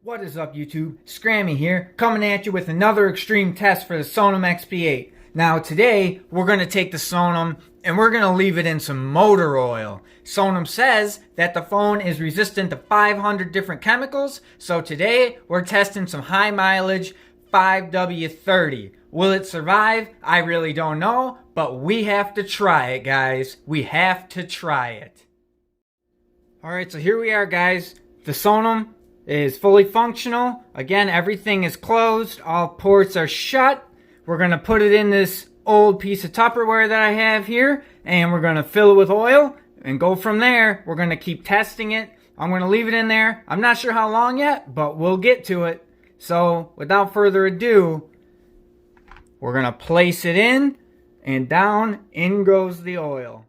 What is up, YouTube? Scrammy here, coming at you with another extreme test for the Sonim XP8. Now today, we're going to take the Sonim and we're going to leave it in some motor oil. Sonim says that the phone is resistant to 500 different chemicals, so today we're testing some high mileage 5W30. Will it survive? I really don't know, but we have to try it, guys. We have to try it. Alright, so here we are, guys. The Sonim is fully functional. Again, everything is closed. All ports are shut. We're going to put it in this old piece of Tupperware that I have here, and we're going to fill it with oil and go from there. We're going to keep testing it. I'm going to leave it in there. I'm not sure how long yet, but we'll get to it. So, without further ado, we're going to place it in, and down in goes the oil.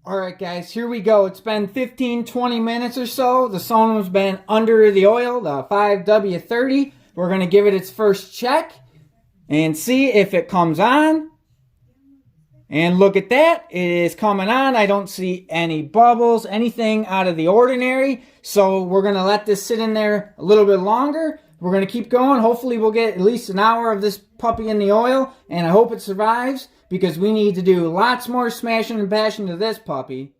Alright guys, here we go. It's been 15-20 minutes or so. The Sonim's been under the oil, the 5W30. We're going to give it its first check and see if it comes on. And look at that. It is coming on. I don't see any bubbles, anything out of the ordinary. So we're going to let this sit in there a little bit longer. We're going to keep going. Hopefully we'll get at least an hour of this puppy in the oil. And I hope it survives, because we need to do lots more smashing and bashing to this puppy.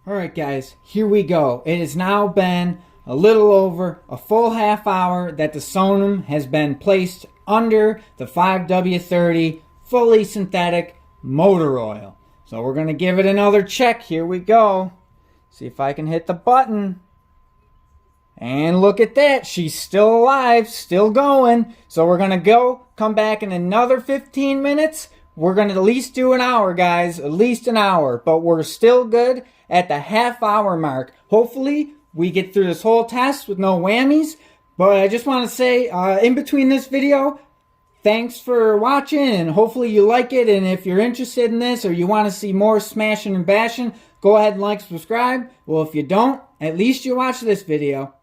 Alright guys, here we go. It has now been a little over a full half hour that the Sonim has been placed under the 5W30 fully synthetic motor oil. So we're going to give it another check. Here we go. See if I can hit the button. And look at that. She's still alive, still going. So we're going to come back in another 15 minutes. We're going to at least do an hour, guys. At least an hour. But we're still good at the half hour mark. Hopefully, we get through this whole test with no whammies. But I just want to say, in between this video, thanks for watching. And hopefully you like it. And if you're interested in this, or you want to see more smashing and bashing, go ahead and like, subscribe. Well, if you don't, at least you watch this video.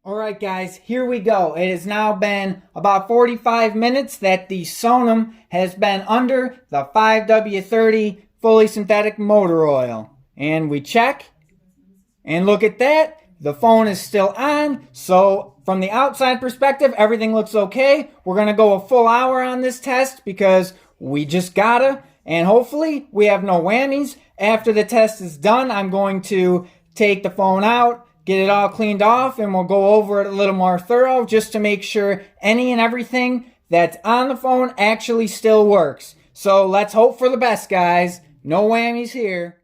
Alright guys, here we go. It has now been about 45 minutes that the Sonim has been under the 5W30 fully synthetic motor oil. And we check, and look at that. The phone is still on, so from the outside perspective, everything looks okay. We're going to go a full hour on this test because we just gotta, and hopefully we have no whammies. After the test is done, I'm going to take the phone out, get it all cleaned off, and we'll go over it a little more thorough just to make sure any and everything that's on the phone actually still works. So let's hope for the best, guys. No whammies here.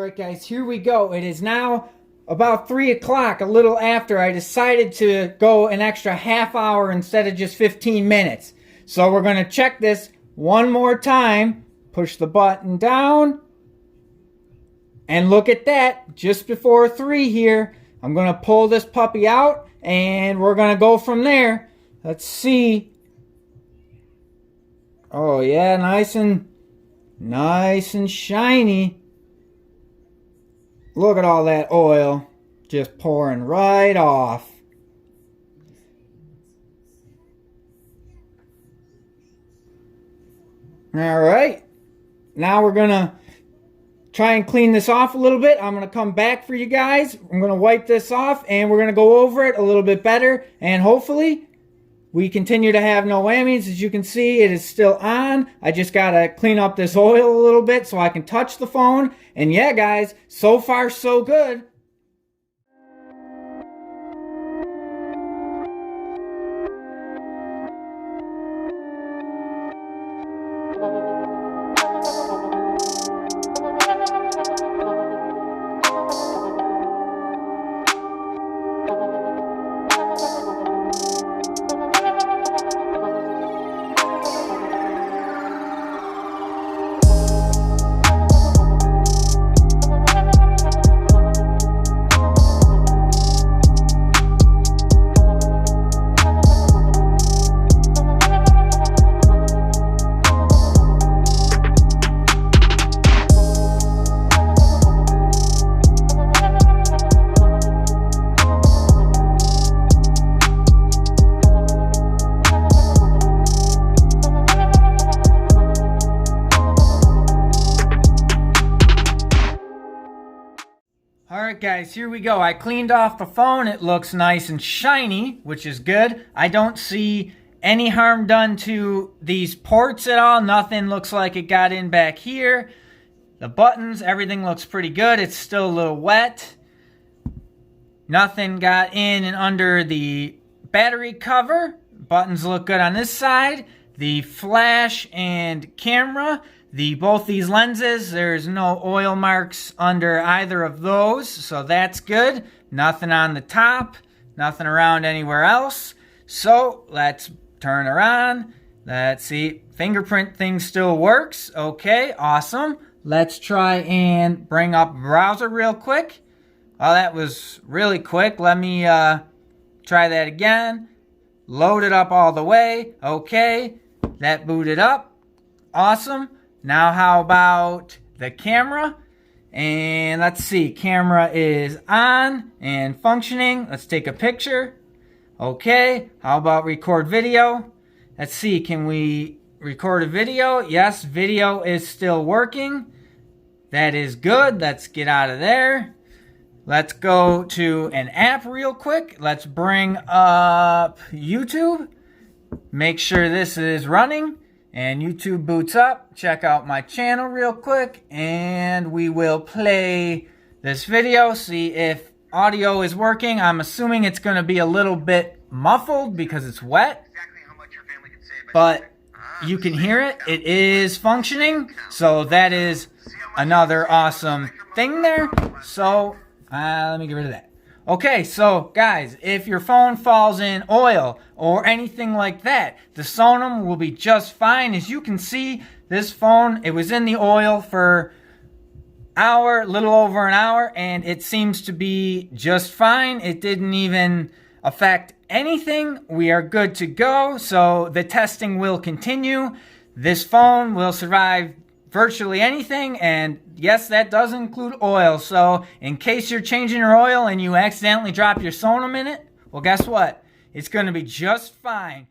Alright guys, here we go. It is now about 3 o'clock, a little after. I decided to go an extra half hour instead of just 15 minutes. So we're going to check this one more time. Push the button down. And look at that, just before 3 here. I'm going to pull this puppy out and we're going to go from there. Let's see. Oh yeah, nice and shiny. Look at all that oil just pouring right off. Alright, now we're going to try and clean this off a little bit. I'm going to come back for you guys. I'm going to wipe this off and we're going to go over it a little bit better. And hopefully we continue to have no whammies. As you can see, it is still on. I just got to clean up this oil a little bit so I can touch the phone. And yeah, guys, so far so good. Alright guys, here we go. I cleaned off the phone. It looks nice and shiny, which is good. I don't see any harm done to these ports at all. Nothing looks like it got in back here. The buttons, everything looks pretty good. It's still a little wet. Nothing got in and under the battery cover. Buttons look good on this side. The flash and camera, both these lenses, there's no oil marks under either of those, so that's good. Nothing on the top, nothing around anywhere else. So let's turn around. Let's see, fingerprint thing still works. Okay, awesome. Let's try and bring up browser real quick. Oh, that was really quick. Let me try that again. Load it up all the way. Okay, that booted up. Awesome. Now how about the camera? And let's see, camera is on and functioning. Let's take a picture. Okay, how about record video? Let's see, can we record a video? Yes, video is still working. That is good. Let's get out of there. Let's go to an app real quick. Let's bring up YouTube. Make sure this is running. And YouTube boots up. Check out my channel real quick. And we will play this video. See if audio is working. I'm assuming it's going to be a little bit muffled because it's wet. But you can hear it. It is functioning. So that is another awesome thing there. So let me get rid of that. Okay, so guys, if your phone falls in oil or anything like that, the Sonim will be just fine. As you can see, this phone, it was in the oil for a little over an hour, and it seems to be just fine. It didn't even affect anything. We are good to go, so the testing will continue. This phone will survive virtually anything, and yes, that does include oil. So in case you're changing your oil and you accidentally drop your Sonim in it, well, guess what? It's going to be just fine.